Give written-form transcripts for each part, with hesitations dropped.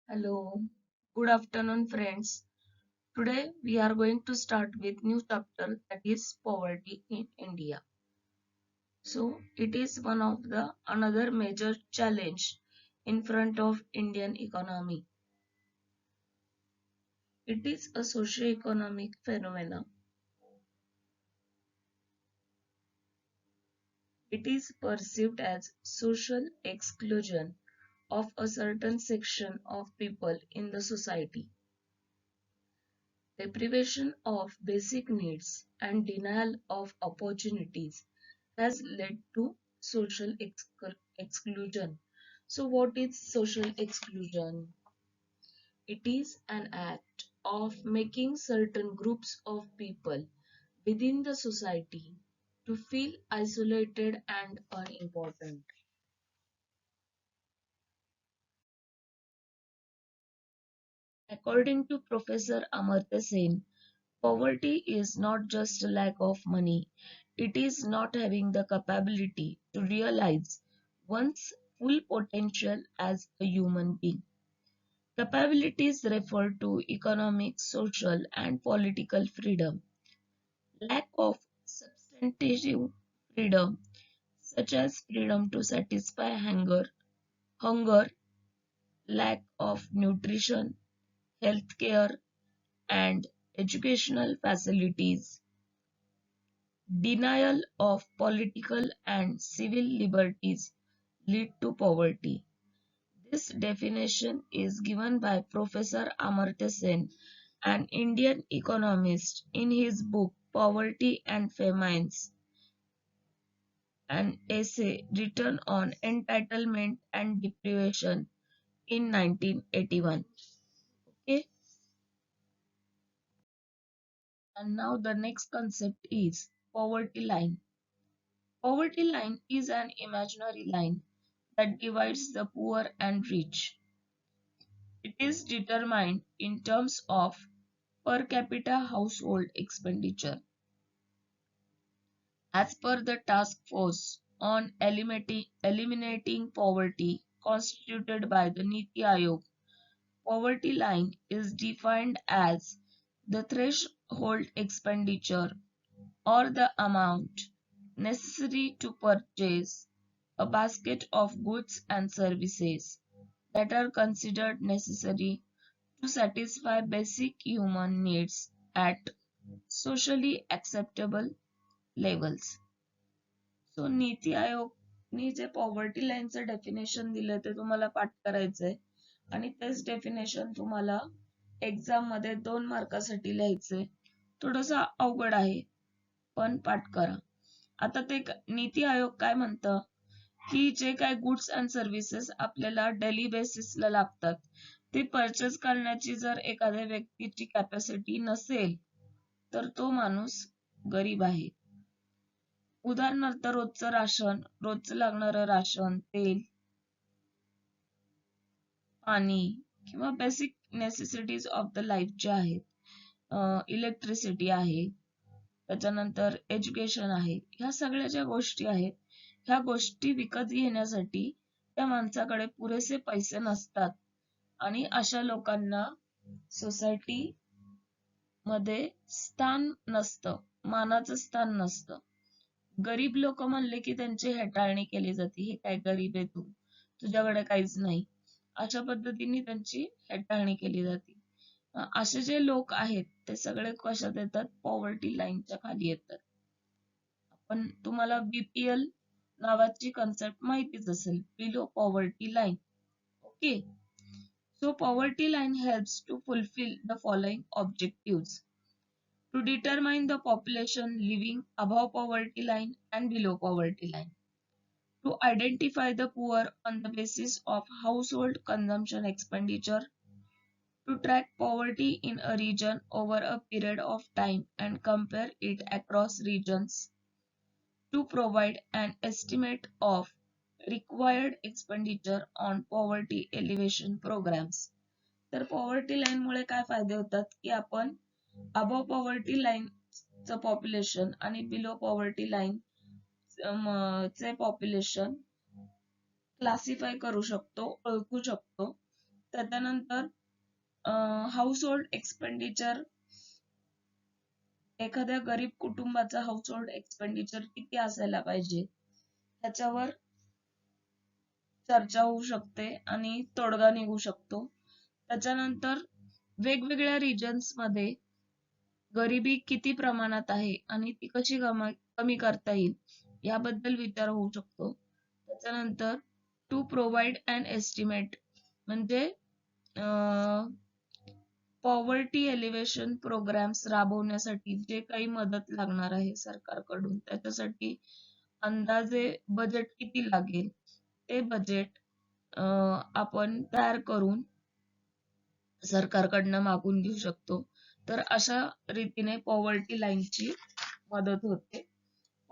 Hello, good afternoon, friends. Today we are going to start with new chapter that is poverty in India. So it is one of the another major challenge in front of Indian economy. It is a socio-economic phenomenon. It is perceived as social exclusion of a certain section of people in the society. Deprivation of basic needs and denial of opportunities has led to social exclusion. So, what is social exclusion? It is an act of making certain groups of people within the society to feel isolated and unimportant. According to Professor Amartya Sen, poverty is not just a lack of money, it is not having the capability to realize one's full potential as a human being. Capabilities refer to economic, social, and political freedom. Lack of substantive freedom, such as freedom to satisfy hunger, lack of nutrition, healthcare, and educational facilities, denial of political and civil liberties lead to poverty. This definition is given by Professor Amartya Sen, an Indian economist, in his book Poverty and Famines, an essay written on entitlement and deprivation in 1981. Okay, and now the next concept is poverty line. Poverty line is an imaginary line that divides the poor and rich. It is determined in terms of per capita household expenditure. As per the task force on eliminating poverty constituted by the Niti Aayog, poverty line is defined as the threshold expenditure or the amount necessary to purchase a basket of goods and services that are considered necessary to satisfy basic human needs at socially acceptable levels. So Niti आयोगनी जे poverty लाईनचं definition दिलं ते तुम्हाला पाठ करायचंय आणि तेच definition तुम्हाला एक्झाम मध्ये 2 मार्कासाठी लिहायचंय. थोडस अवघड आहे पण पाठ करा. आता ते नीती आयोग काय म्हणतं की जे काय गुड्स अँड सर्व्हिसेस आपल्याला डेली बेसिसला लागतात ते परचेस करण्याची जर एखाद्या व्यक्तीची कॅपॅसिटी नसेल तर तो माणूस गरीब आहे. उदाहरणार्थ रोजचं लागणारं राशन, तेल, पाणी किंवा basic necessities of the life जे आहेत, इलेक्ट्रिसिटी आहे, त्याच्यानंतर एज्युकेशन आहे, ह्या सगळ्या ज्या गोष्टी आहेत ह्या गोष्टी विकत घेण्यासाठी त्या माणसाकडे पुरेसे पैसे नसतात आणि अशा लोकांना सोसायटी मध्ये स्थान नसतं, मानाचं स्थान नसतं. गरीब लोक म्हणले की त्यांची हेटाळणी केली जाते, हे काय गरीब आहे तू, तुझ्याकडे काहीच नाही, अशा पद्धतीने त्यांची हेटाळणी केली जाते. असे जे लोक आहेत ते सगळे कशात येतात, पॉवर्टी लाईनच्या खाली येतात. पण तुम्हाला बीपीएल नावाची कन्सेप्ट माहितीच असेल, below poverty line. Okay, so poverty line helps to fulfil the following objectives: to determine the population living above poverty line and below poverty line, to identify the poor on the basis of household consumption expenditure, to track poverty in a region over a period of time and compare it across regions, to provide an estimate of required expenditure on poverty elevation programs. तर poverty line मुळे काय फायदे होतात की आपण above poverty line च population आणि below poverty line चे पॉप्युलेशन क्लासिफाय करू शकतो, ओळखू शकतो. त्याच्यानंतर हाऊस होल्ड एक्सपेंडिचर, एखाद्या गरीब कुटुंबाचा हाऊस होल्ड एक्सपेंडिचर किती असायला पाहिजे त्याच्यावर चर्चा होऊ शकते आणि तोडगा निघू शकतो. त्याच्यानंतर वेगवेगळ्या रिजन्स मध्ये गरिबी किती प्रमाणात आहे आणि ती कशी कमी करता येईल याबद्दल विचार होऊ शकतो. त्याच्यानंतर टू प्रोव्हाइड अन एस्टिमेट म्हणजे पॉवर्टी एलिव्हेशन प्रोग्राम्स राबवण्यासाठी जे काही मदत लागणार आहे सरकारकडून त्याच्यासाठी अंदाजे बजेट किती लागेल ते बजेट आपण तयार करून सरकारकडनं मागून घेऊ शकतो. तर अशा रीतीने पॉवर्टी लाईनची मदत होते.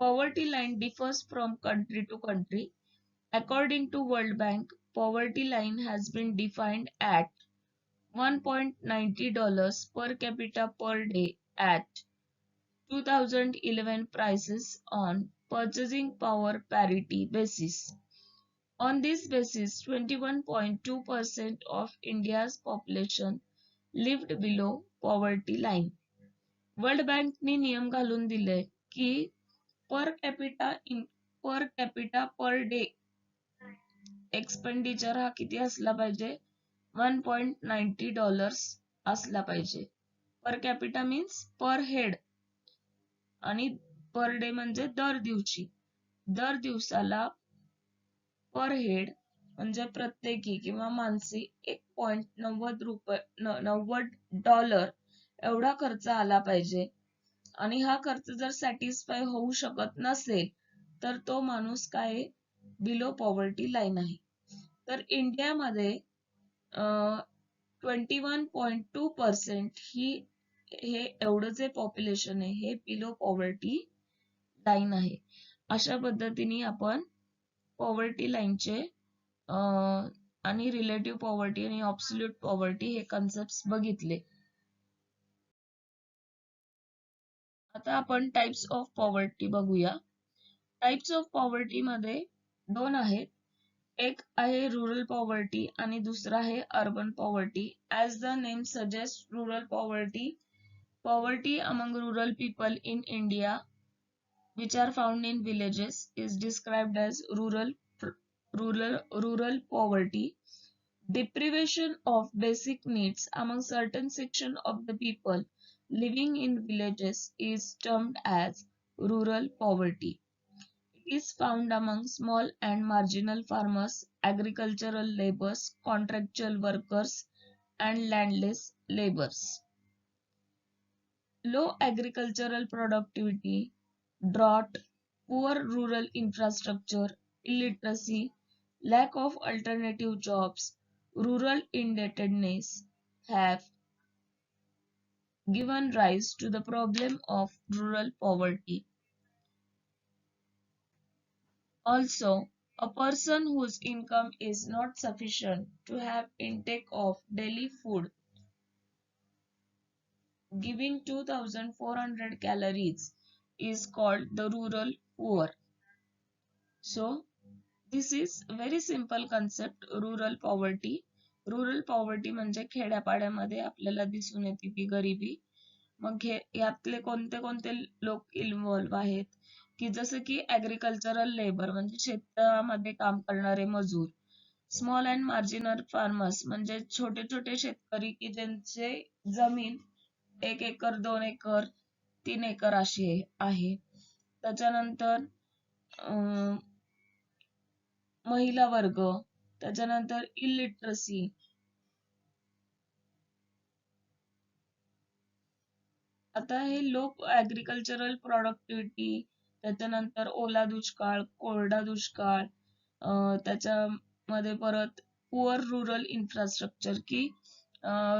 Poverty line differs from country to country. According to World Bank, poverty line has been defined at $1.90 per capita per day at 2011 prices on purchasing power parity basis. On this basis, 21.2% of India's population lived below poverty line. World बँकने नियम घालून दिले की per capita per day expenditure हा किती असला पाहिजे, $1.90 असला पाहिजे. Per capita means per head आणि पर डे म्हणजे दर दिवशी. दर दिवसाला पर हेड म्हणजे प्रत्येकी किंवा मानसी $1.90 एवढा खर्च आला पाहिजे. आणि हा खर्च जर सॅटिस्फाय होऊ शकत नसेल तर तो माणूस काय बिलो पॉवर्टी लाईन आहे. तर इंडियामध्ये 21.2% हे एवढं जे पॉप्युलेशन आहे हे बिलो पॉवर्टी लाईन आहे. अशा पद्धतीने आपण पॉवर्टी लाईनचे आणि रिलेटिव्ह पॉवर्टी आणि ऑब्सोल्यूट पॉवर्टी हे कन्सेप्ट बघितले. आता आपण टाइप्स ऑफ पॉवर्टी बघूया. टाइप्स ऑफ पॉवर्टी मध्ये दोन आहेत. एक आहे रुरल पॉवर्टी आणि दुसरा आहे urban poverty. As the name suggest, rural poverty among rural people in India which are found in villages is described as rural poverty. Deprivation of basic needs among certain section of the people living in villages is termed as rural poverty. It is found among small and marginal farmers, agricultural laborers, contractual workers, and landless laborers. Low agricultural productivity, drought, poor rural infrastructure, illiteracy, lack of alternative jobs, rural indebtedness have given rise to the problem of rural poverty. Also, a person whose income is not sufficient to have intake of daily food giving 2400 calories is called the rural poor. So, this is very simple concept, rural poverty. Rural poverty म्हणजे खेड्यापाड्यामध्ये आपल्याला दिसून येते ती गरिबी. मग यातले कोणते कोणते लोक इन्व्हॉल्व आहेत की जसं की ऍग्रिकल्चरल लेबर म्हणजे शेतामध्ये काम करणारे मजूर, स्मॉल अँड मार्जिनल फार्मर्स म्हणजे छोटे छोटे शेतकरी की ज्यांचे जमीन 1 एकर 2 एकर 3 एकर अशी आहे. त्याच्यानंतर महिला वर्ग, त्याच्यानंतर इलिटरसी, आता हे लोक ऍग्रिकल्चरल प्रोडक्टिव्हिटी, त्याच्यानंतर ओला दुष्काळ, कोरडा दुष्काळ, त्याच्यामध्ये परत पुअर रुरल इन्फ्रास्ट्रक्चर की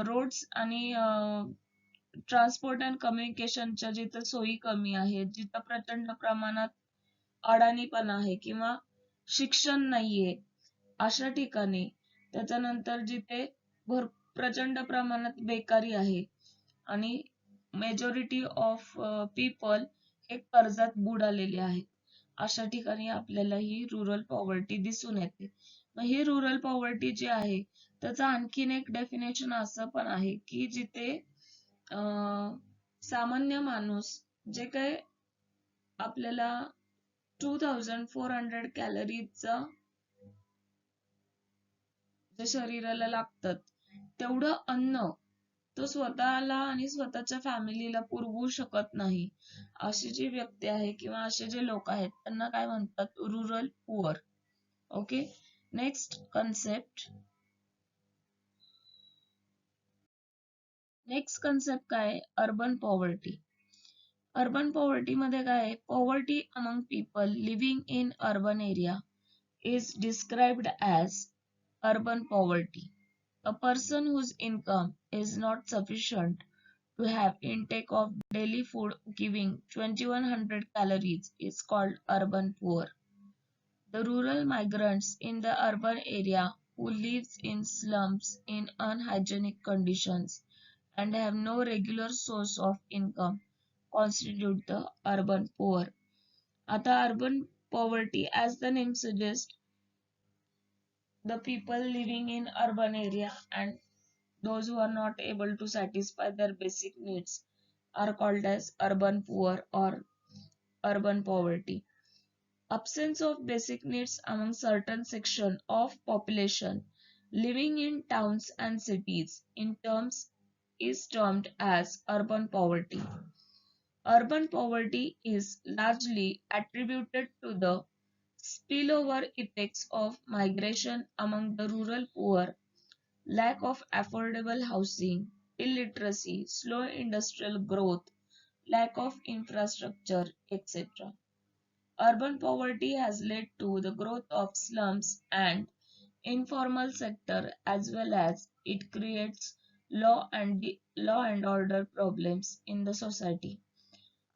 रोड्स आणि ट्रान्सपोर्ट अँड कम्युनिकेशनच्या जिथं सोयी कमी आहेत, जिथं प्रचंड प्रमाणात अडाणीपणा आहे किंवा शिक्षण नाहीये अशा ठिकाणी, त्याच्यानंतर जिथे प्रचंड प्रमाणात बेकारी आहे आणि मेजॉरिटी ऑफ पीपल हे कर्जात बुडालेले आहेत, अशा ठिकाणी आपल्याला ही रुरल पॉवर्टी दिसून येते. मग ही रुरल पॉवर्टी जी आहे त्याचं आणखीन एक डेफिनेशन असं पण आहे की जिथे सामान्य माणूस जे काही आपल्याला 2400 कॅलरीजचं जे शरीराला लागतात तेवढं अन्न तो स्वतःला आणि स्वतःच्या फॅमिलीला पुरवू शकत नाही, अशी जी व्यक्ती आहे किंवा असे जे लोक आहेत त्यांना काय म्हणतात, rural poor. Okay, next concept काय, अर्बन पॉवर्टी. अर्बन पॉवर्टी मध्ये काय आहे, poverty among people living in urban area is described as urban poverty. A person whose income is not sufficient to have intake of daily food giving 2100 calories is called urban poor. The rural migrants in the urban area who lives in slums in unhygienic conditions and have no regular source of income constitute the urban poor. आता urban poverty, as the name suggests, the people living in urban area and those who are not able to satisfy their basic needs are called as urban poor or urban poverty. Absence of basic needs among certain section of population living in towns and cities in terms is termed as urban poverty. Urban poverty is largely attributed to the spillover effects of migration among the rural poor, lack of affordable housing, illiteracy, slow industrial growth, lack of infrastructure, etc. Urban poverty has led to the growth of slums and informal sector, as well as it creates law and order problems in the society.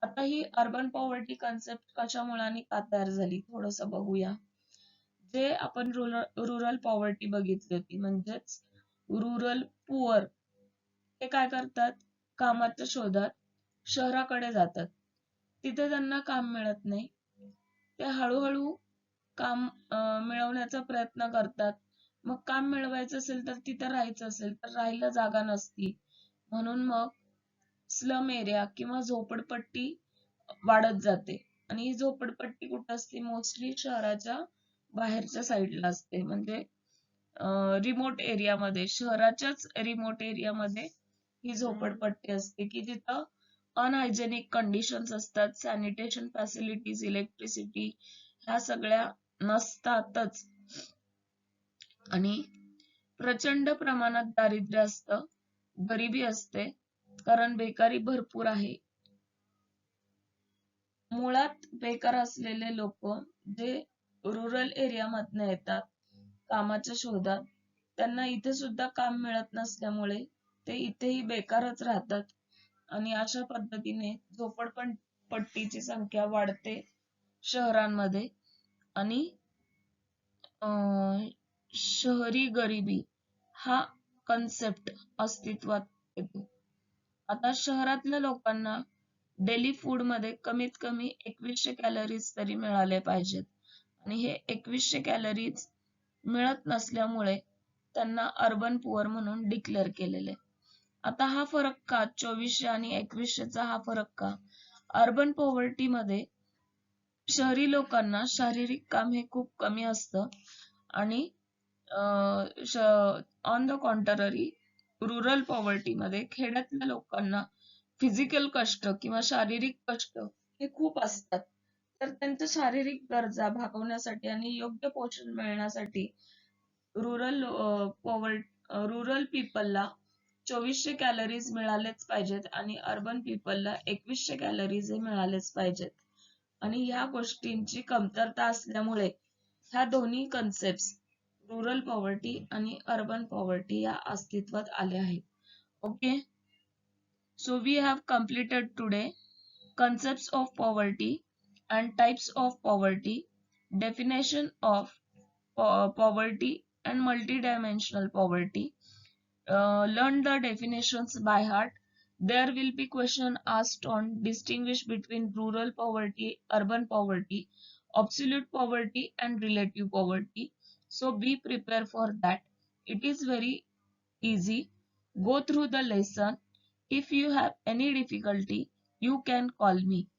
आता ही urban poverty concept कशामुळे आणि का तयार झाली थोडंसं बघूया. जे आपण रुरल पॉवर्टी बघितली होती, म्हणजेच रुरल पुअर, ते काय करतात, कामाच्या शोधात शहराकडे जातात. तिथे त्यांना काम मिळत नाही, ते हळूहळू काम मिळवण्याचा प्रयत्न करतात. मग काम मिळवायचं असेल तर तिथं राहायचं असेल तर राहायला जागा नसती, म्हणून मग स्लम एरिया किंवा झोपडपट्टी वाढत जाते. आणि ही झोपडपट्टी कुठं असते, मोस्टली शहराच्या बाहेरच्या साईडला असते, म्हणजे रिमोट एरियामध्ये, शहराच्याच रिमोट एरियामध्ये ही झोपडपट्टी असते की जिथं अनहायजेनिक कंडिशन्स असतात, सॅनिटेशन फॅसिलिटीज, इलेक्ट्रिसिटी ह्या सगळ्या नसतातच, आणि प्रचंड प्रमाणात दारिद्र्य असतं, गरिबी असते, कारण बेकारी भरपूर आहे. मुळात बेकार असलेले लोक जे रुरल एरिया मधनं येतात कामाच्या शोधात, त्यांना इथे सुद्धा काम मिळत नसल्यामुळे ते इथेही बेकारच राहतात, आणि अशा पद्धतीने झोपडपट्टीची संख्या वाढते शहरांमध्ये, आणि शहरी गरिबी हा कन्सेप्ट अस्तित्वात येतो. आता शहरातल्या लोकांना डेली फूड मध्ये कमीत कमी 2100 कॅलरीज तरी मिळाले पाहिजेत, आणि हे 2100 कॅलरीज मिळत नसल्यामुळे त्यांना अर्बन पुअर म्हणून डिक्लेअर केलेले. आता हा फरक का, 2400 आणि 2100चा हा फरक का? अर्बन पॉवर्टी मध्ये शहरी लोकांना शारीरिक काम हे खूप कमी असतं, आणि on the contrary rural poverty मध्ये खेड्यातल्या लोकांना फिजिकल कष्ट किंवा शारीरिक कष्ट हे खूप असतात. तर त्यांच्या शारीरिक गरजा भागवण्यासाठी आणि योग्य पोषण मिळण्यासाठी रुरल रुरल पीपलला 2400 कॅलरीज मिळालेच पाहिजेत आणि अर्बन पीपलला 2100 कॅलरीज हे मिळालेच पाहिजेत. आणि ह्या गोष्टींची कमतरता असल्यामुळे ह्या दोन्ही कन्सेप्ट, रुरल पॉवर्टी आणि अर्बन पॉवर्टी, या अस्तित्वात आल्या आहेत. Okay, so we have completed today concepts of poverty and types of poverty, definition of poverty and multidimensional poverty. Learn the definitions by heart. There will be question asked on distinguish between rural poverty, urban poverty, absolute poverty and relative poverty. So be prepared for that. It is very easy. Go through the lesson. If you have any difficulty, you can call me.